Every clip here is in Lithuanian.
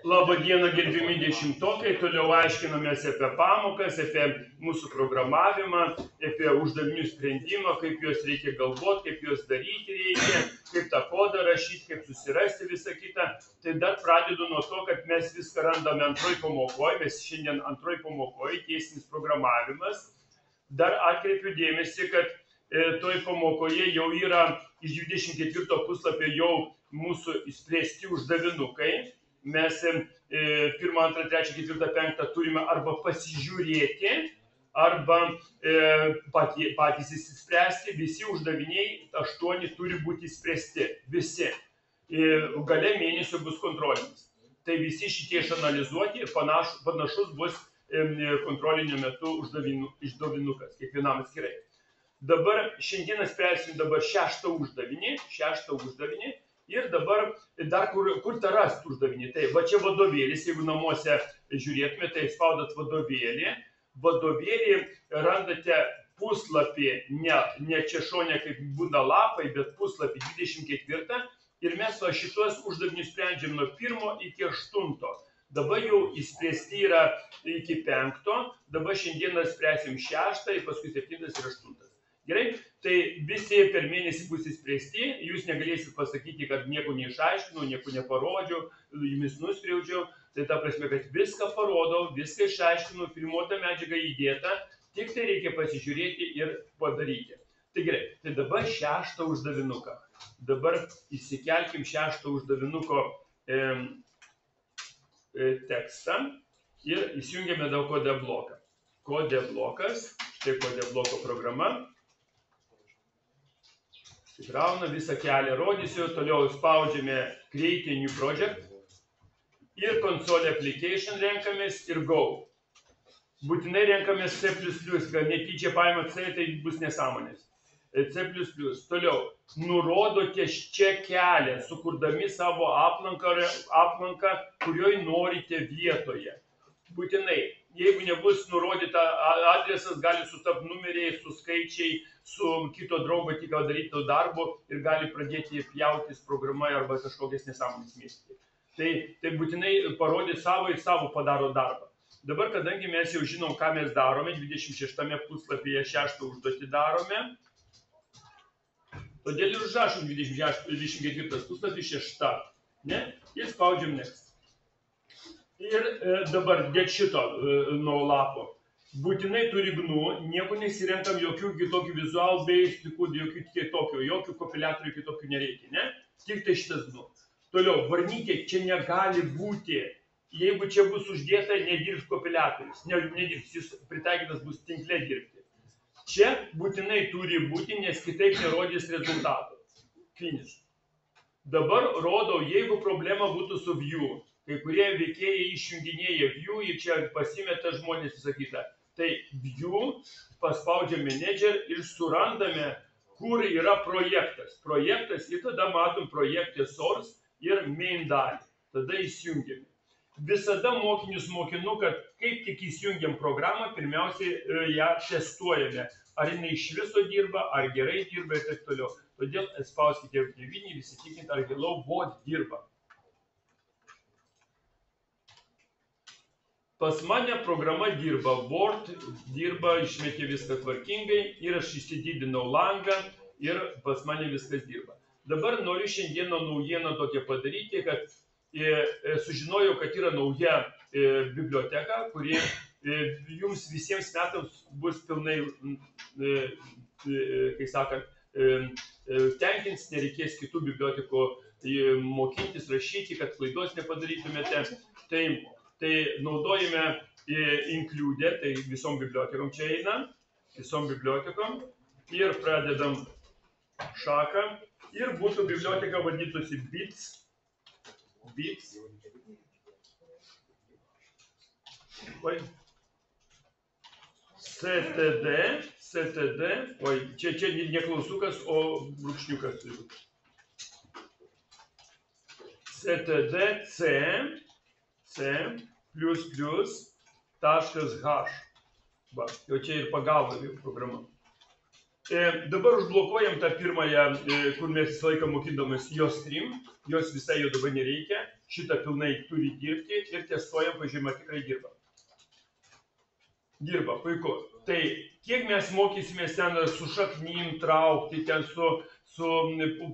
Labą dieną, gerbiami dešimtokai, toliau aiškinamės apie pamokas, apie mūsų programavimą, apie uždavinių sprendimą, kaip juos reikia galvoti, kaip juos daryti reikia, kaip tą kodą rašyti, kaip susirasti visą kitą. Tai dar pradedu nuo to, kad mes viską randame antroj pamokoje, mes šiandien antroj pamokoje, tiesinis programavimas. Dar atkreipiu dėmesį, kad toj pamokoje jau yra iš 24 puslapio jau mūsų išspręsti uždavinukai. Mes 1, 2, 3, 4, 5 turime arba pasižiūrėti, arba patys įsispręsti. Visi uždaviniai 8 turi būti įspręsti. Visi. Gale mėnesio bus kontrolinis. Tai visi šitie išanalizuoti ir panašus bus kontrolinio metu uždavinukas, kiekvienam atskirai. Dabar šiandieną spręsim šeštą uždavinį. Ir dabar dar kur tą rasti uždavinį. Tai va čia vadovėlis, jeigu namuose žiūrėtume, tai spaudat vadovėlį. Vadovėlį randate puslapį, ne čia šone kaip būna lapai, bet puslapį 24. Ir mes va šitos uždavinius sprendžiam nuo 1 iki 8. Dabar jau įspręsti yra iki 5. Dabar šiandieną spręsim 6, paskui 7 ir 8. Gerai, tai visi per mėnesį bus įspręsti, jūs negalėsit pasakyti, kad nieko neišaiškinau, nieko neparodžiau, jumis nuskriaudžiau. Tai ta prasme, kad viską parodau, viską išaiškinau, filmuota medžiaga įdėta, tik tai reikia pasižiūrėti ir padaryti. Tai gerai, tai dabar 6 uždavinuką. Dabar įsikelkim 6 uždavinuko tekstą ir įsijungiame daug kode bloką. Kode blokas, štai kode bloko programa. Įkrauna visą kelią, rodysiu, toliau spaudžiame Create a New Project ir Console Application renkamės ir Go. Būtinai renkamės C++, kad netyčia paima C, tai bus nesąmonės. C++. Toliau, nurodote čia kelią, sukurdami savo aplanką, kurioj norite vietoje. Būtinai, jeigu nebus nurodyta adresas, gali sutapti numeriai, su skaičiai, su kito draugo tik daryto darbo ir gali pradėti pjautis programai arba kažkokias nesąmonės mėstyti. Tai būtinai parodė savo ir savo padaro darbą. Dabar, kadangi mes jau žinom, ką mes darome, 26 puslapyje 6 užduotį darome, todėl ir užrašom 24 puslapį 6, ne? Ir spaudžiam Next. Ir dabar dėl šito nuo lapo. Būtinai turi GNU, nieko nesirenkam, jokių kitokių Visual Basic, jokių kitokių, jokių kompiliatorių kitokių nereikia, ne? Tik tai šitas GNU. Toliau, varnytė čia negali būti, jeigu čia bus uždėta, nedirbs kompiliatorius, nedirbs, jis pritaikytas bus tinkle dirbti. Čia būtinai turi būti, nes kitaip nerodys rezultatų. Finish. Dabar rodau, jeigu problema būtų su View. Kai kurie veikėjai išjunginėja View ir čia pasimeta žmonės visą kitą. Tai View, paspaudžia Manager ir surandame, kur yra projektas. Projektas ir tada matom projektė Source ir Main dalį. Tada įsijungiame. Visada mokinius mokinu, kad kaip tik įsijungiam programą, pirmiausiai ją testuojame. Ar jinai iš viso dirba, ar gerai dirba ir taip toliau. Todėl spauskite F9 ir įsitikinti, ar Hello Bot dirba. Pas mane programa dirba, Word dirba, išmetė viską tvarkingai ir aš išsididinau langą ir pas mane viskas dirba. Dabar noriu šiandieną naujieną tokią padaryti, kad sužinojau, kad yra nauja biblioteka, kuri jums visiems metams bus pilnai, kaip sakant, tenkins, nereikės kitų bibliotekų mokintis, rašyti, kad klaidos nepadarytumėte. Tai naudojame include, tai visom bibliotekom čia eina, visom bibliotekom ir pradedam šaką ir būtų biblioteka vadintusi bits, std, oi, čia ne klausukas, o brūkšniukas. std c++.h. Va, jau čia ir pagalba programa. Dabar užblokuojam tą pirmąją, kur mes visą laiką mokydamas jos trim, jos visai jau dabar nereikia, šitą pilnai turi dirbti ir testuojam, pažiūrėjim, ar tikrai dirba. Dirba, puiku. Tai kiek mes mokysimės ten su šaknim traukti, ten su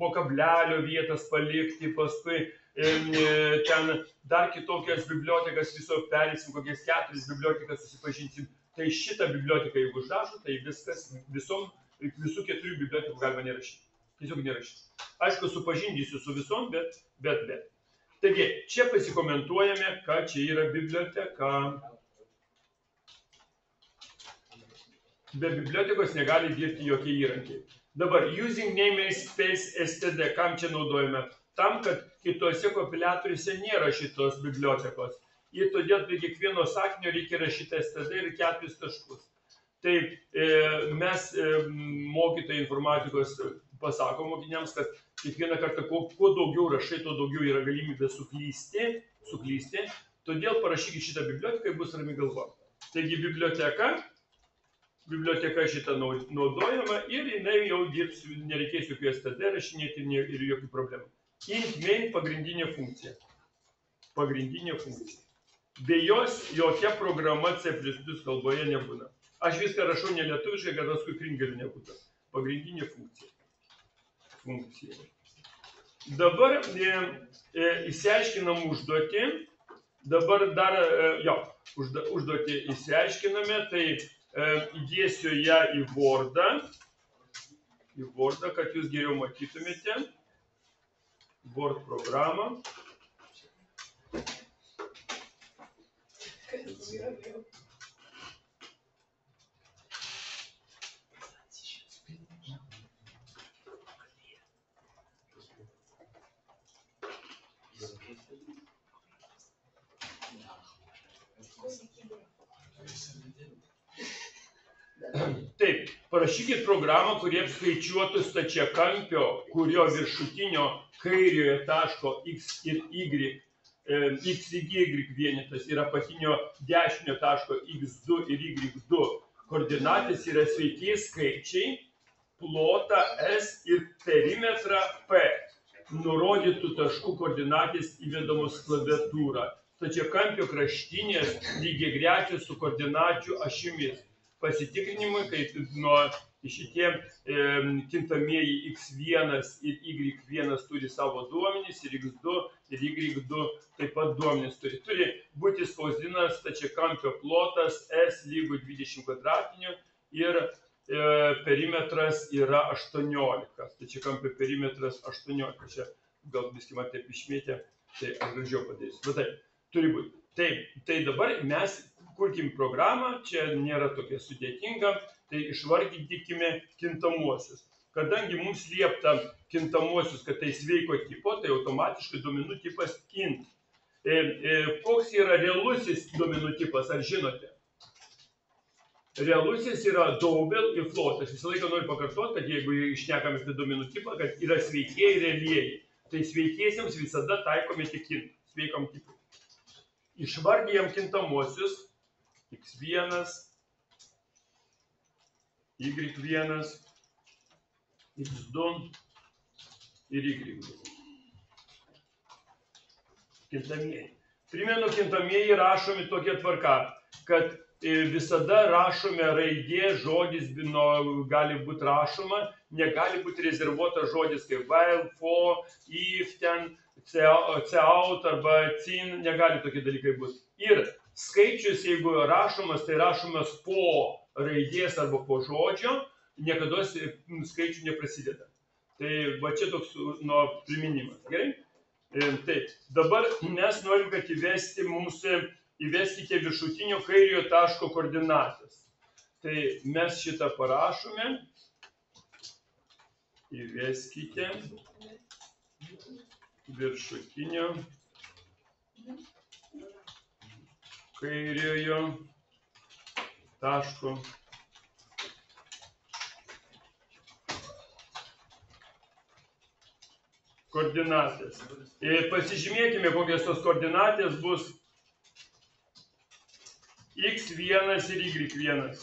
po kablelio vietas palikti, paskui ten dar kitokias bibliotekas viso perėsim, kokias 4 bibliotekas susipažinsim. Tai šitą biblioteką, jeigu užrašo, tai viskas, visų 4 bibliotekų galima nerašyti. Tiesiog nerašyti. Aišku, supažindysiu su visom, bet. Taigi, čia pasikomentuojame, kad čia yra biblioteka. Be bibliotekos negali dirbti jokie įrankiai. Dabar, using namespace std, kam čia naudojame? Tam, kad kitose kompiliatoriuose nėra šitos bibliotekos. Ir todėl prie kiekvieno sakinio reikia rašyti std ir 4 taškus. Tai mes mokytojai informatikos pasako mokiniams, kad kiekvieną kartą kuo daugiau rašai, tuo daugiau yra galimybė suklysti. Todėl parašykit šitą biblioteką ir bus rami galva. Taigi biblioteka šitą naudojama ir jinai jau dirbs, nereikės jokių std rašinėti ir jokių problemų. Int main pagrindinė funkcija. Be jos jokia programa C++ kalboje nebūna. Aš viską rašau ne lietuviškai, kad paskui kringelių nebūtų. Pagrindinė funkcija. Dabar įsiaiškinam užduotį. Dabar dar, užduotį įsiaiškiname, tai įdėsiu ją į Wordą, kad jūs geriau matytumėte. Word programą. Taip, parašykit programą, kurie apskaičiuotų stačiakampio, kurio viršutinio kairiojo taško x ir y vienetas ir apatinio dešinio taško x2 ir y2 koordinatės yra sveikiai skaičiai, plotą s ir perimetrą p. Nurodytų taškų koordinatės įvedamos klaviatūrą. Stačiakampio kraštinės lygiagrečios su koordinačių ašimis. Pasitikrinimui, kai šitie kintamieji x1 ir y1 turi savo duomenys ir x2 ir y2 taip pat duomenys turi. Turi būti spausdinas stačiakampio plotas s lygu 20 kvadratinių ir perimetras yra 18. Stačiakampio perimetras 18. Čia gal viskai man taip išmėtė, tai aš gražiau padarysiu. Bet taip, turi būti. Tai dabar mes kurkim programą, čia nėra tokia sudėtinga, tai išvardinkime kintamuosius. Kadangi mums liepta kintamuosius, kad tai sveiko tipo, tai automatiškai duomenų tipas int. Koks yra realusis duomenų tipas, ar žinote? Realusis yra double ir float. Aš visą laiką noriu pakartoti, kad jeigu išnekame apie duomenų tipą, kad yra sveikieji realieji. Tai sveikiesiems visada taikome tik int, sveikam tipui. Išvardijam kintamuosius x1, y1, x2 ir y2. Kintamieji. Primenu, kintamieji rašomi tokia tvarka, kad visada rašome raidė, žodis gali būti rašoma, negali būti rezervuotas žodis kaip while, for, if, ten, cout arba cin, negali tokie dalykai būti. Ir skaičius, jeigu rašomas, tai rašomas po raidės arba po žodžio, niekada skaičių neprasideda. Tai va čia toks priminimas. Gerai? Taip, dabar mes norim, kad įveskite viršutinio kairiojo taško koordinatės. Tai mes šitą parašome. Įveskite viršutinio kairiojo taško koordinatės. Pasižymėkime, kokios tos koordinatės bus x1 ir y1.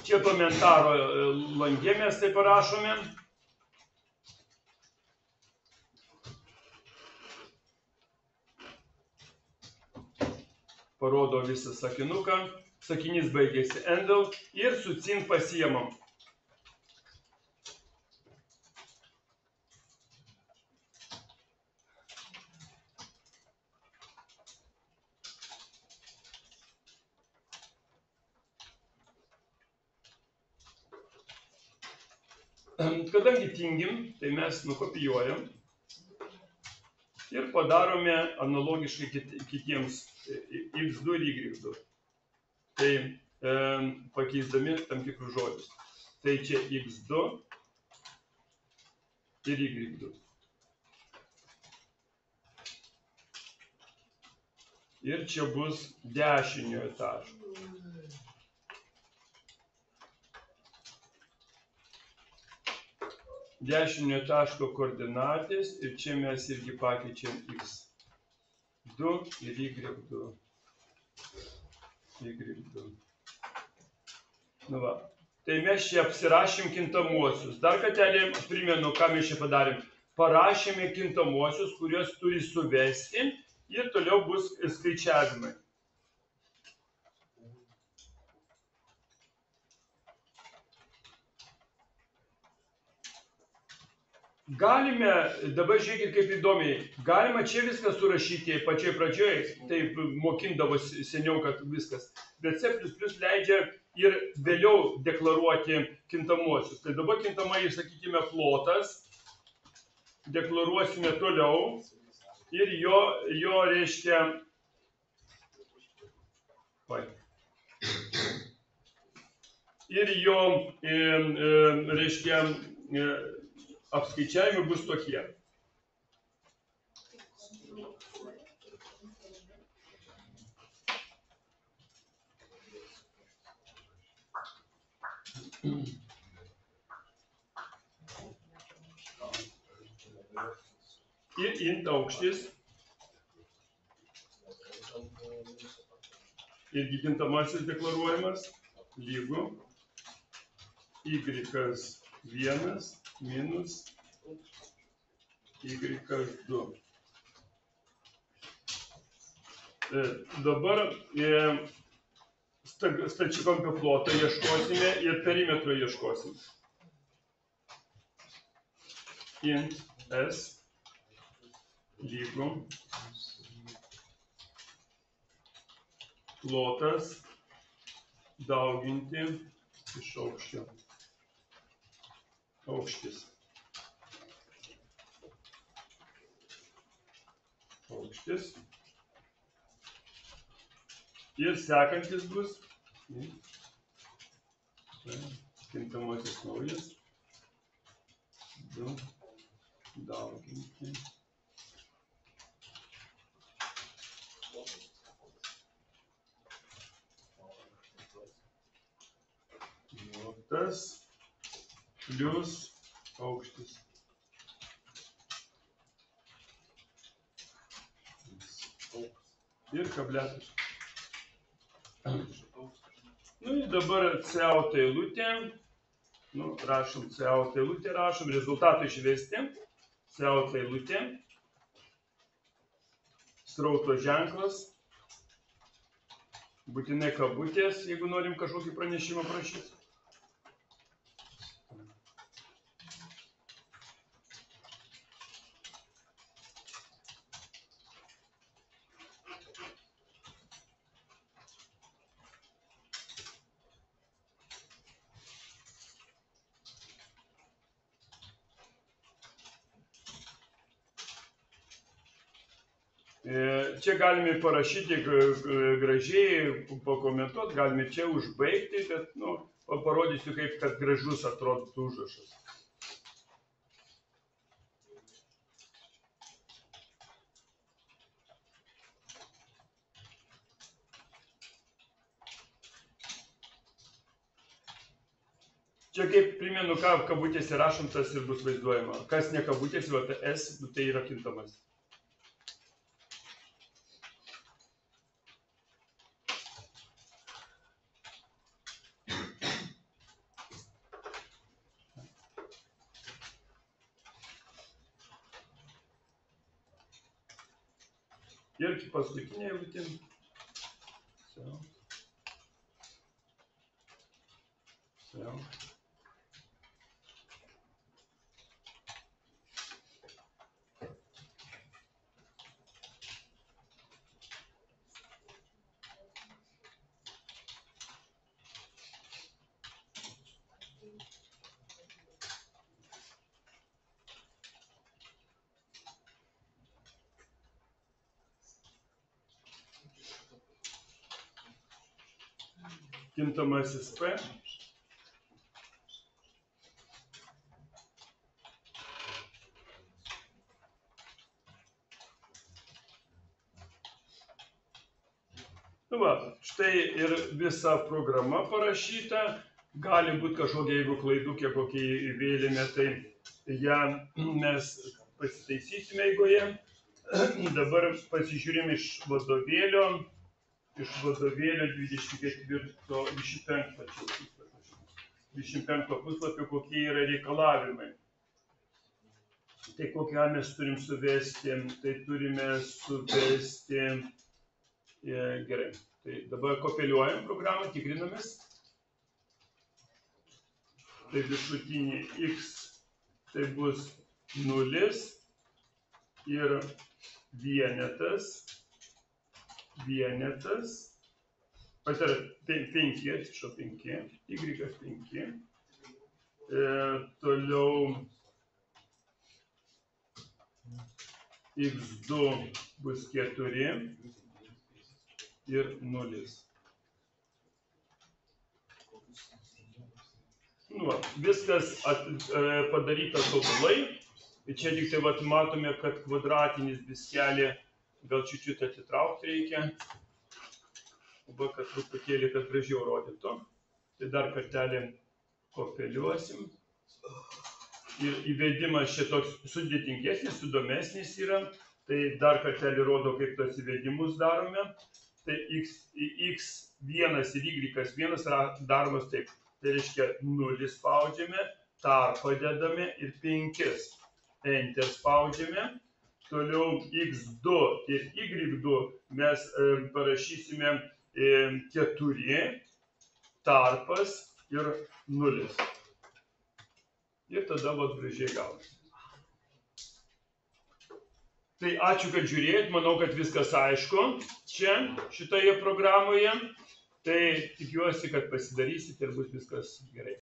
Čia komentaro lange mes tai parašome. Parodo visą sakinuką. Sakinys baigėsi endel ir su cin pasiemam. Kadangi tingim, tai mes nukopijuojam ir padarome analogiškai kitiems x2 ir y2. Tai pakeisdami tam tikrus žodžius. Tai čia x2 ir y2. Ir čia bus dešiniojo taško. Dešinio taško koordinatės ir čia mes irgi pakeičiam x2 ir y2. Nu va. Tai mes čia apsirašėm kintamuosius. Dar kartelį primenu, ką mes čia padarėm. Parašėme kintamuosius, kuriuos turi suvesti ir toliau bus skaičiavimai. Galime, dabar žiūrėkit kaip įdomiai, galima čia viską surašyti pačioj pradžioje, taip mokindavosi seniau, kad viskas. Bet C++ leidžia ir vėliau deklaruoti kintamuosius. Tai dabar kintamai, sakykime, plotas, deklaruosime toliau ir jo reiškia, reiškia, apskaičiavimai bus tokie. Ir int aukštis. Irgi kintamasis deklaruojamas. Lygu. y1 minus y2. Dabar stačiakampio plotą ieškosime ir perimetro ieškosime. Int s lygu plotas dauginti iš aukščio. Aukštis. Aukštis. Ir sekantis bus kintamuosius naujas. Dauginti. Plotas. Plius aukštis. Ir kabletas. Nu ir dabar CAUT eilutė. Nu, rašom CAUT eilutė, rašom rezultatą išvesti. CAUT eilutė. Srauto ženklas. Būtinai kabutės, jeigu norim kažkokį pranešimą prašyti. Čia galime parašyti gražiai, pakomentuoti, galime čia užbaigti, bet parodysiu, kaip kad gražus atrodo užrašas. Čia kaip primenu, ką kabutėse rašom, tas ir bus vaizduojama. Kas ne kabutėse, o ta S, tai yra kintamas. Ir paskutinė eilutė. Kintamasis P. Nu va, štai ir visa programa parašyta. Gali būti kažkokia, jeigu klaidukė kokie įvėlėme, tai ją mes pasitaisysime eigoje. Dabar pasižiūrim iš vadovėlio 25 puslapio, kokie yra reikalavimai. Tai kokią mes turim suvesti, tai turime suvesti, gerai, tai dabar kopeliuojam programą, tikrinamės. Tai viršutinė X, tai bus 0 ir vienetas, tai yra 5, atsiprašau 5, Y5, toliau X2 bus 4 ir 0. Nu, viskas padaryta tobulai. Čia tik tai matome, kad kvadratinis diskelė gal čiut atitraukti reikia. Arba kad truputėlį, kad gražiau rodytų. Tai dar kartelį kopeliuosim. Ir įvedimas čia toks sudėtingesnis, įdomesnis yra. Tai dar kartelį rodo, kaip tos įvedimus darome. Tai X1 ir Y1 daromas taip. Tai reiškia 0 spaudžiame, tarpą dedame ir 5. Enter spaudžiame. Toliau X2 ir Y2 mes parašysime 4, tarpas ir 0. Ir tada gražiai gaunasi. Tai ačiū, kad žiūrėjot. Manau, kad viskas aišku čia, šitoje programoje. Tai tikiuosi, kad pasidarysit ir bus viskas gerai.